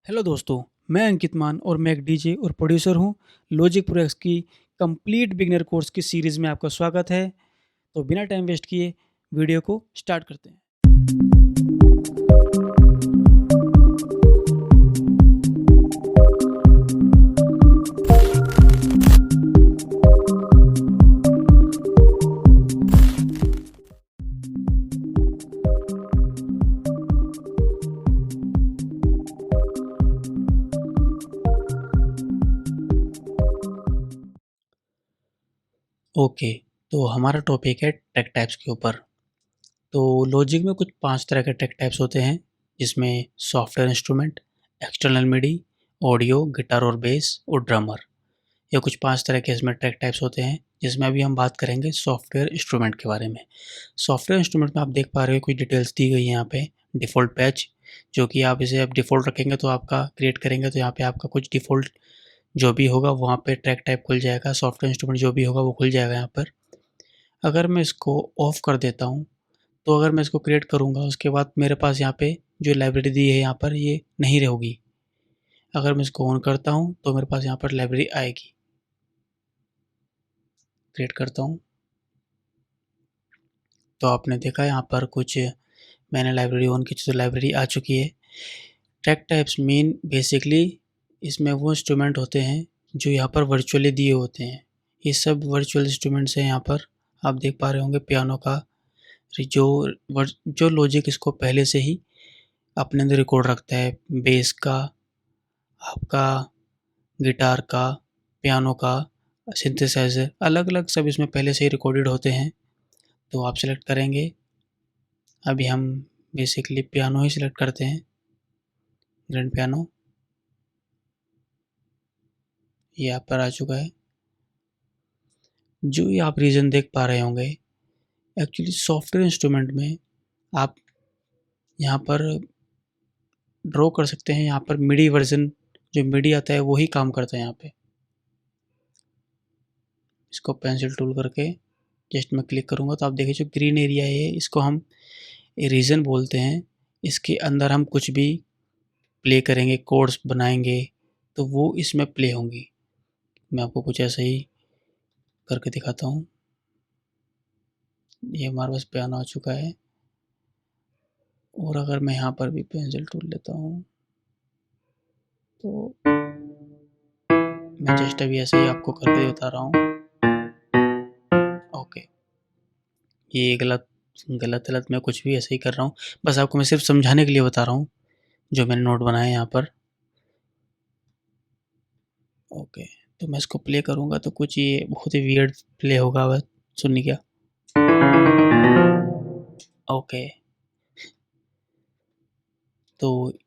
Hello दोस्तों, मैं अंकित मान और मैं एक डीजे और प्रोड्यूसर हूँ। लॉजिक प्रो एक्स की कंप्लीट बिगिनर कोर्स की सीरीज़ में आपका स्वागत है। तो बिना टाइम वेस्ट किए वीडियो को स्टार्ट करते हैं। ओके, तो हमारा टॉपिक है ट्रैक टाइप्स के ऊपर। तो लॉजिक में कुछ 5 तरह के ट्रैक टाइप्स होते हैं, जिसमें सॉफ्टवेयर इंस्ट्रूमेंट, एक्सटर्नल मिडी, ऑडियो, गिटार और बेस और ड्रमर। ये कुछ 5 तरह के इसमें ट्रैक टाइप्स होते हैं, जिसमें अभी हम बात करेंगे सॉफ्टवेयर इंस्ट्रूमेंट के बारे में। सॉफ्टवेयर इंस्ट्रूमेंट में आप देख पा रहे हो कुछ डिटेल्स दी गई है यहाँ पे। डिफ़ॉल्ट पैच, जो कि आप इसे अब डिफ़ॉल्ट रखेंगे तो आपका क्रिएट करेंगे तो यहाँ पे आपका कुछ डिफ़ॉल्ट जो भी होगा वहाँ पे ट्रैक टाइप खुल जाएगा। सॉफ्टवेयर इंस्ट्रूमेंट जो भी होगा वो खुल जाएगा यहाँ पर। अगर मैं इसको ऑफ़ कर देता हूँ, तो अगर मैं इसको क्रिएट करूँगा उसके बाद मेरे पास यहाँ पे जो लाइब्रेरी दी है यहाँ पर ये नहीं रहेगी। अगर मैं इसको ऑन करता हूँ तो मेरे पास यहाँ पर लाइब्रेरी आएगी। क्रिएट करता हूँ तो आपने देखा यहाँ पर कुछ मैंने लाइब्रेरी ऑन की तो लाइब्रेरी आ चुकी है। ट्रैक टाइप्स मीन बेसिकली इसमें वो इंस्ट्रूमेंट होते हैं जो यहाँ पर वर्चुअली दिए होते हैं। ये सब वर्चुअल इंस्ट्रूमेंट्स हैं। यहाँ पर आप देख पा रहे होंगे पियानो का जो लॉजिक इसको पहले से ही अपने अंदर रिकॉर्ड रखता है, बेस का, आपका गिटार का, पियानो का, सिंथेसाइज़र, अलग-अलग सब इसमें पहले से ही रिकॉर्डेड होते हैं। तो आप सेलेक्ट करेंगे। अभी हम बेसिकली पियानो ही सिलेक्ट करते हैं, ग्रैंड पियानो। ये यहाँ पर आ चुका है। जो ये आप रीजन देख पा रहे होंगे, एक्चुअली सॉफ्टवेयर इंस्ट्रूमेंट में आप यहाँ पर ड्रॉ कर सकते हैं। यहाँ पर मिडी वर्जन जो मिडी आता है वही काम करता है यहाँ पे। इसको पेंसिल टूल करके जस्ट मैं क्लिक करूँगा तो आप देखिए जो ग्रीन एरिया है इसको हम रीजन बोलते हैं। इसके अंदर हम कुछ भी प्ले करेंगे, कोड्स बनाएंगे तो वो इसमें प्ले होंगी। मैं आपको कुछ ऐसा ही करके दिखाता हूँ। ये हमारे पास पियानो आ चुका है और अगर मैं यहाँ पर भी पेंसिल टूल लेता हूँ तो मैं जस्ट अभी ऐसे ही आपको करके बता रहा हूँ। ओके, ये गलत मैं कुछ भी ऐसे ही कर रहा हूँ, बस आपको मैं सिर्फ समझाने के लिए बता रहा हूँ जो मैंने नोट बनाया है यहाँ पर। ओके, तो मैं इसको प्ले करूँगा तो कुछ ये बहुत ही वियर्ड प्ले होगा, बस सुनिए क्या। ओके, तो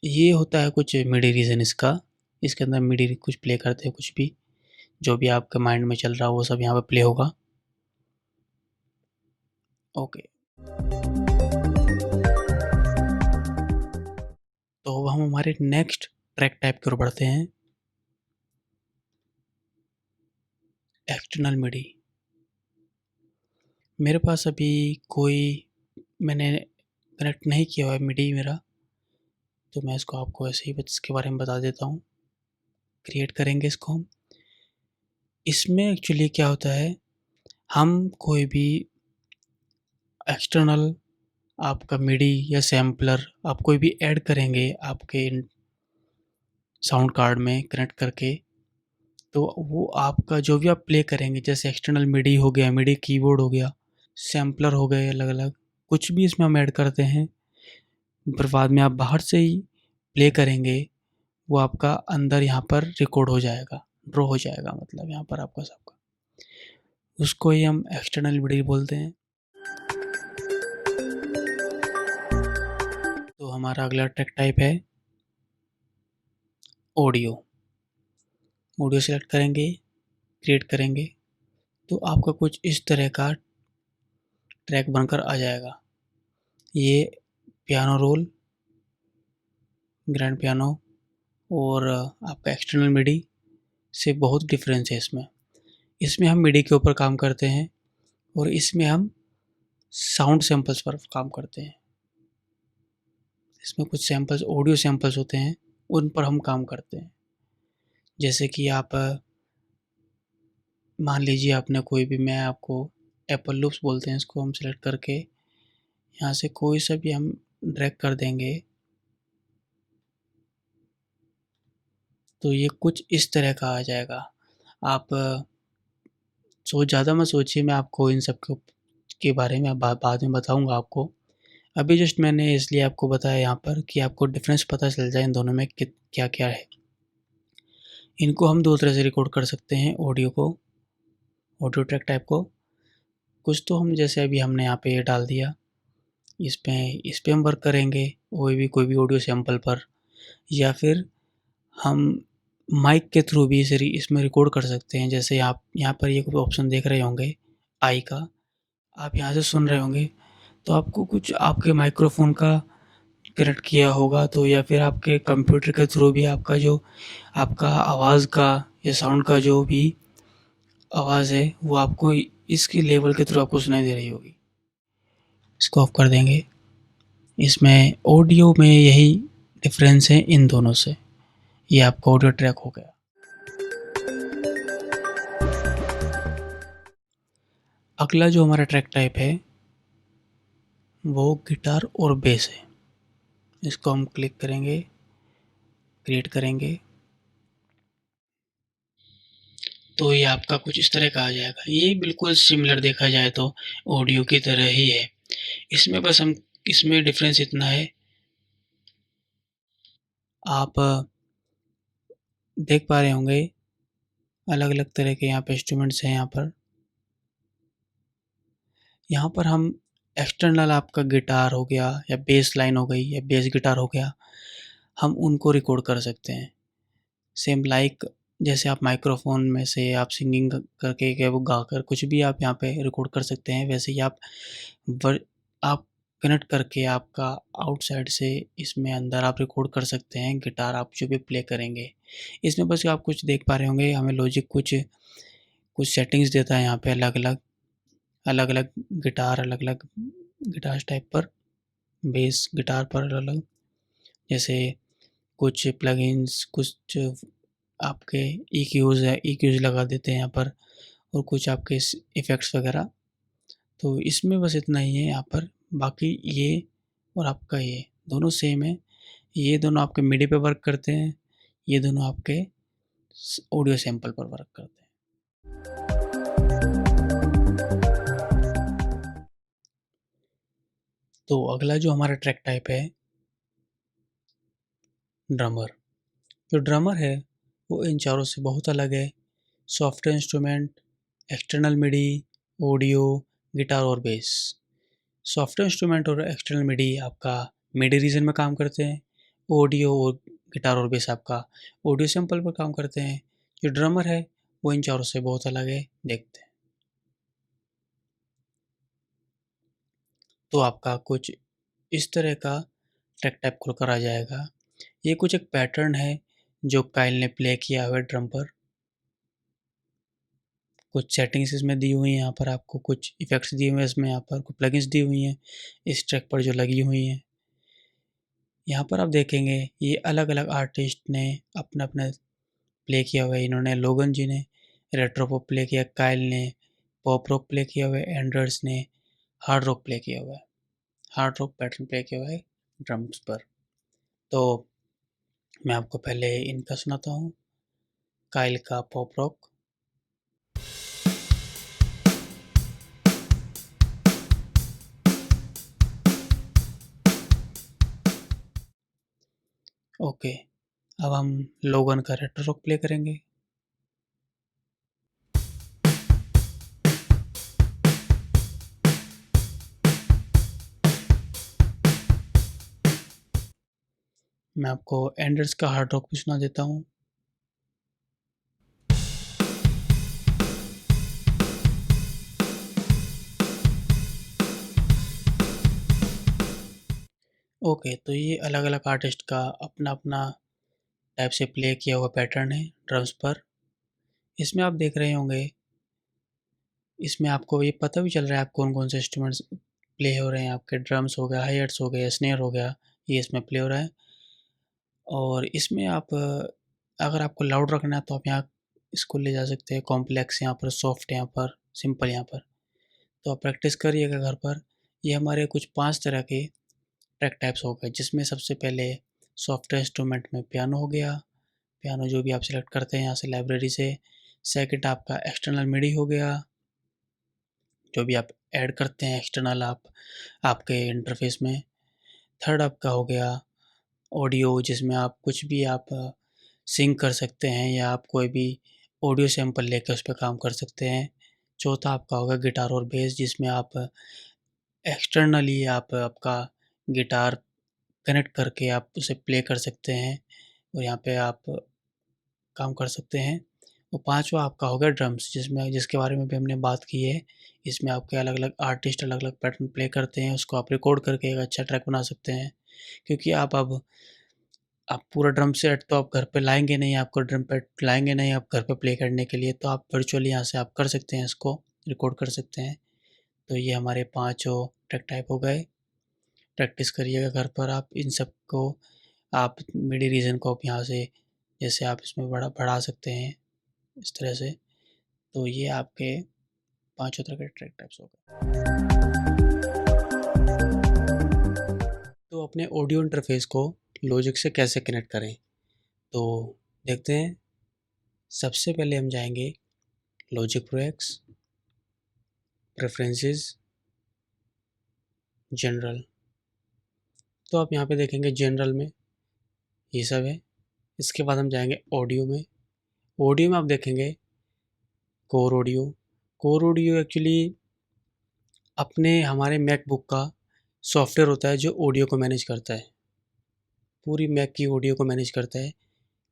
ये होता है कुछ मिडी रीजन इसका। इसके अंदर मिडी कुछ प्ले करते हैं, कुछ भी जो भी आपके माइंड में चल रहा हो वो सब यहाँ पे प्ले होगा। ओके, तो अब हम हमारे नेक्स्ट ट्रैक टाइप की ओर बढ़ते हैं, एक्सटर्नल मिडी। मेरे पास अभी कोई मैंने कनेक्ट नहीं किया हुआ है मिडी मेरा, तो मैं इसको आपको ऐसे ही इसके बारे में बता देता हूँ। क्रिएट करेंगे इसको हम। इसमें एक्चुअली क्या होता है, हम कोई भी एक्सटर्नल आपका मिडी या सैम्पलर आप कोई भी ऐड करेंगे आपके साउंड कार्ड में कनेक्ट करके, तो वो आपका जो भी आप प्ले करेंगे, जैसे एक्सटर्नल मिडी हो गया, मिडी कीबोर्ड हो गया, सैम्पलर हो गए अलग-अलग, कुछ भी इसमें हम ऐड करते हैं, फिर बाद में आप बाहर से ही प्ले करेंगे, वो आपका अंदर यहाँ पर रिकॉर्ड हो जाएगा, ड्रॉ हो जाएगा, मतलब यहाँ पर आपका सबका। उसको ही हम एक्सटर्नल मिडी बोलते हैं। तो हमारा अगला ट्रैक टाइप है ऑडियो। ऑडियो सेलेक्ट करेंगे, क्रिएट करेंगे, तो आपका कुछ इस तरह का ट्रैक बनकर आ जाएगा। ये पियानो रोल, ग्रैंड पियानो और आपका एक्सटर्नल मिडी से बहुत डिफरेंस है इसमें। इसमें हम मिडी के ऊपर काम करते हैं और इसमें हम साउंड सैंपल्स पर काम करते हैं। इसमें कुछ सैंपल्स ऑडियो सैंपल्स होते हैं, उन पर हम काम करते हैं। जैसे कि आप मान लीजिए आपने कोई भी, मैं आपको एप्पल लूप्स बोलते हैं इसको, हम सेलेक्ट करके यहाँ से कोई सा भी हम ड्रैग कर देंगे तो ये कुछ इस तरह का आ जाएगा। आप ज़्यादा मत सोचिए, मैं आपको इन सब के बारे में बाद में बताऊँगा आपको। अभी जस्ट मैंने इसलिए आपको बताया यहाँ पर कि आपको डिफ़रेंस पता चल जाए इन दोनों में कि क्या-क्या है। इनको हम 2 तरह से रिकॉर्ड कर सकते हैं ऑडियो ट्रैक टाइप को। कुछ तो हम जैसे अभी हमने यहाँ पे ये डाल दिया, इस पे हम वर्क करेंगे, कोई भी ऑडियो सैंपल पर, या फिर हम माइक के थ्रू भी इसमें रिकॉर्ड कर सकते हैं। जैसे आप यहाँ पर ये कोई ऑप्शन देख रहे होंगे आई का, आप यहाँ से सुन रहे होंगे तो आपको कुछ आपके माइक्रोफोन का कनेक्ट किया होगा, तो या फिर आपके कंप्यूटर के थ्रू भी आपका आवाज़ का या साउंड का जो भी आवाज़ है वो आपको इसकी लेवल के थ्रू आपको सुनाई दे रही होगी। इसको ऑफ कर देंगे। इसमें ऑडियो में यही डिफरेंस है इन दोनों से। ये आपका ऑडियो ट्रैक हो गया। अगला जो हमारा ट्रैक टाइप है वो गिटार और बेस है। इसको हम क्लिक करेंगे, क्रिएट करेंगे तो ये आपका कुछ इस तरह का आ जाएगा। ये बिल्कुल सिमिलर देखा जाए तो ऑडियो की तरह ही है। इसमें डिफरेंस इतना है, आप देख पा रहे होंगे अलग अलग तरह के यहाँ पे इंस्ट्रूमेंट्स हैं। यहाँ पर हम एक्सटर्नल आपका गिटार हो गया या बेस लाइन हो गई या बेस गिटार हो गया, हम उनको रिकॉर्ड कर सकते हैं। सेम लाइक जैसे आप माइक्रोफोन में से आप सिंगिंग करके क्या वो गाकर कुछ भी आप यहाँ पे रिकॉर्ड कर सकते हैं, वैसे ही आप कनेक्ट करके आपका आउटसाइड से इसमें अंदर आप रिकॉर्ड कर सकते हैं गिटार आप जो भी प्ले करेंगे। इसमें बस आप कुछ देख पा रहे होंगे, हमें लॉजिक कुछ कुछ सेटिंग्स देता है यहाँ पे अलग-अलग गिटार टाइप पर, बेस गिटार पर अलग-अलग, जैसे कुछ प्लगइन्स, कुछ आपके ईक्यूज़ लगा देते हैं यहाँ पर, और कुछ आपके इफ़ेक्ट्स वगैरह। तो इसमें बस इतना ही है यहाँ पर। बाकी ये और आपका ये दोनों सेम है। ये दोनों आपके मिडी पे वर्क करते हैं, ये दोनों आपके ऑडियो सैंपल पर वर्क करते हैं। तो अगला जो हमारा ट्रैक टाइप है ड्रमर। जो ड्रमर है वो इन चारों से बहुत अलग है। सॉफ्टवेयर इंस्ट्रूमेंट, एक्सटर्नल मिडी, ऑडियो, गिटार और बेस। सॉफ्टवेयर इंस्ट्रूमेंट और एक्सटर्नल मिडी आपका मिडी रीजन में काम करते हैं। ऑडियो और गिटार और बेस आपका ऑडियो सैंपल पर काम करते हैं। जो ड्रमर है वो इन चारों से बहुत अलग है। देखते हैं। तो आपका कुछ इस तरह का ट्रैक टाइप खुलकर आ जाएगा। ये कुछ एक पैटर्न है जो काइल ने प्ले किया हुआ है ड्रम पर। कुछ सेटिंग्स इसमें दी हुई हैं, यहाँ पर आपको कुछ इफ़ेक्ट्स दिए हुए हैं, इसमें यहाँ पर कुछ प्लगइन्स दी हुई हैं इस ट्रैक पर जो लगी हुई हैं। यहाँ पर आप देखेंगे ये अलग-अलग आर्टिस्ट ने अपना-अपना प्ले किया हुआ है। इन्होंने लोगन जी ने रेट्रो पॉप प्ले किया, काइल ने पॉप रॉक प्ले किया हुआ है, एंडर्स ने हार्ड रॉक प्ले किया हुआ है। हार्ड रॉक पैटर्न प्ले किया हुआ है ड्रम्स पर। तो मैं आपको पहले इनका सुनाता हूँ, काइल का पॉप रॉक। ओके, अब हम लोगन का रेट्रो रॉक प्ले करेंगे। मैं आपको एंडर्स का हार्ड रॉक भी सुना देता हूँ। ओके, तो ये अलग-अलग आर्टिस्ट का अपना-अपना टाइप से प्ले किया हुआ पैटर्न है ड्रम्स पर। इसमें आप देख रहे होंगे, इसमें आपको ये पता भी चल रहा है आप कौन-कौन से इंस्ट्रूमेंट्स प्ले हो रहे हैं। आपके ड्रम्स हो गया, हाई-हैट्स हो गए, स्नेयर हो गया, ये इसमें प्ले हो रहा है। और इसमें आप अगर आपको लाउड रखना है तो आप यहाँ इसको ले जा सकते हैं, कॉम्प्लेक्स यहाँ पर, सॉफ्ट यहाँ पर, सिंपल यहाँ पर। तो आप प्रैक्टिस करिएगा घर पर। ये हमारे कुछ 5 तरह के ट्रैक टाइप्स हो गए, जिसमें सबसे पहले सॉफ्टवेयर इंस्ट्रूमेंट में पियानो हो गया। पियानो जो भी आप सिलेक्ट करते हैं यहाँ से लाइब्रेरी से। सेकंड आपका एक्सटर्नल मिडी हो गया, जो भी आप ऐड करते हैं एक्सटर्नल आप आपके इंटरफेस में। थर्ड आपका हो गया ऑडियो, जिसमें आप कुछ भी आप सिंक कर सकते हैं या आप कोई भी ऑडियो सैंपल लेकर उस पर काम कर सकते हैं। चौथा आपका होगा गिटार और बेस, जिसमें आप एक्सटर्नली आप आपका गिटार कनेक्ट करके आप उसे प्ले कर सकते हैं और यहाँ पे आप काम कर सकते हैं। और पांचवा आपका होगा ड्रम्स, जिसके बारे में भी हमने बात की है। इसमें आपके अलग अलग आर्टिस्ट अलग अलग पैटर्न प्ले करते हैं, उसको आप रिकॉर्ड करके एक अच्छा ट्रैक बना सकते हैं। क्योंकि आप पूरा ड्रम सेट तो आप घर पे लाएंगे नहीं, आपको ड्रम पैड लाएंगे नहीं आप घर पे प्ले करने के लिए, तो आप वर्चुअली यहाँ से आप कर सकते हैं, इसको रिकॉर्ड कर सकते हैं। तो ये हमारे पाँचों ट्रैक टाइप हो गए। प्रैक्टिस करिएगा घर पर आप इन सब को। आप मिडी रीजन को आप यहाँ से जैसे आप इसमें बढ़ा सकते हैं इस तरह से। तो ये आपके पांचों तरह के ट्रैक टाइप्स हो गए। तो अपने ऑडियो इंटरफेस को लॉजिक से कैसे कनेक्ट करें, तो देखते हैं। सबसे पहले हम जाएंगे logic pro x, preferences, general. तो आप यहाँ पे देखेंगे जनरल में ये सब है। इसके बाद हम जाएंगे ऑडियो में। ऑडियो में आप देखेंगे core audio. Core audio actually अपने हमारे मैकबुक का सॉफ्टवेयर होता है जो ऑडियो को मैनेज करता है, पूरी मैक की ऑडियो को मैनेज करता है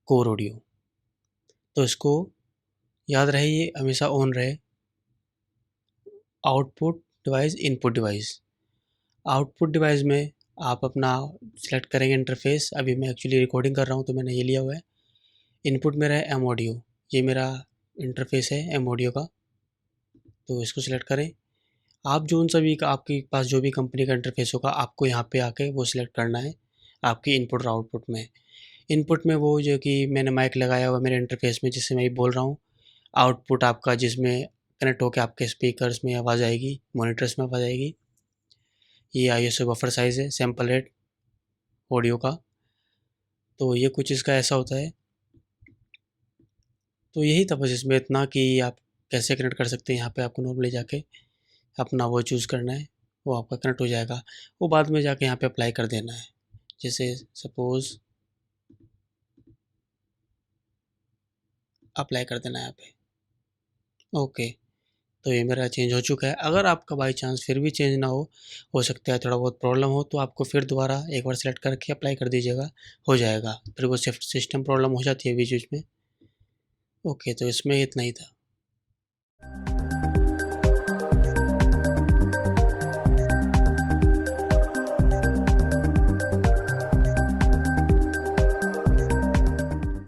कोर ऑडियो। तो इसको याद रहे, ये हमेशा ऑन रहे। Output device, input device. Output device में आप अपना सेलेक्ट करेंगे इंटरफेस। अभी मैं एक्चुअली रिकॉर्डिंग कर रहा हूँ तो मैंने ये लिया हुआ है। इनपुट मेरा है एम ऑडियो, ये मेरा इंटरफेस है एम ऑडियो का। तो इसको सिलेक्ट करें। आप जो उन सभी का आपके पास जो भी कंपनी का इंटरफेस होगा, आपको यहाँ पे आके वो सिलेक्ट करना है आपकी इनपुट और आउटपुट में। इनपुट में वो जो कि मैंने माइक लगाया हुआ मेरे इंटरफेस में, जिससे मैं बोल रहा हूँ। आउटपुट आपका जिसमें कनेक्ट होकर आपके स्पीकर्स में आवाज़ आएगी, मॉनिटर्स में आवाज़ आएगी। ये ISO बफर साइज़ है, सैम्पल रेट ऑडियो का। तो ये कुछ इसका ऐसा होता है। तो यही था बस इसमें इतना कि आप कैसे कनेक्ट कर सकते हैं। यहाँ पे आपको नॉर्मली जाके अपना वो चूज़ करना है, वो आपका कनेक्ट हो जाएगा। वो बाद में जाके यहाँ पे अप्लाई कर देना है। जैसे सपोज़ अप्लाई कर देना है यहाँ पे। ओके, तो ये मेरा चेंज हो चुका है। अगर आपका बाई चांस फिर भी चेंज ना हो सकता है थोड़ा बहुत प्रॉब्लम हो, तो आपको फिर दोबारा एक बार सेलेक्ट करके अप्लाई कर दीजिएगा, हो जाएगा। फिर वो सिस्टम प्रॉब्लम हो जाती है बीच बीच में। ओके, तो इसमें इतना ही था।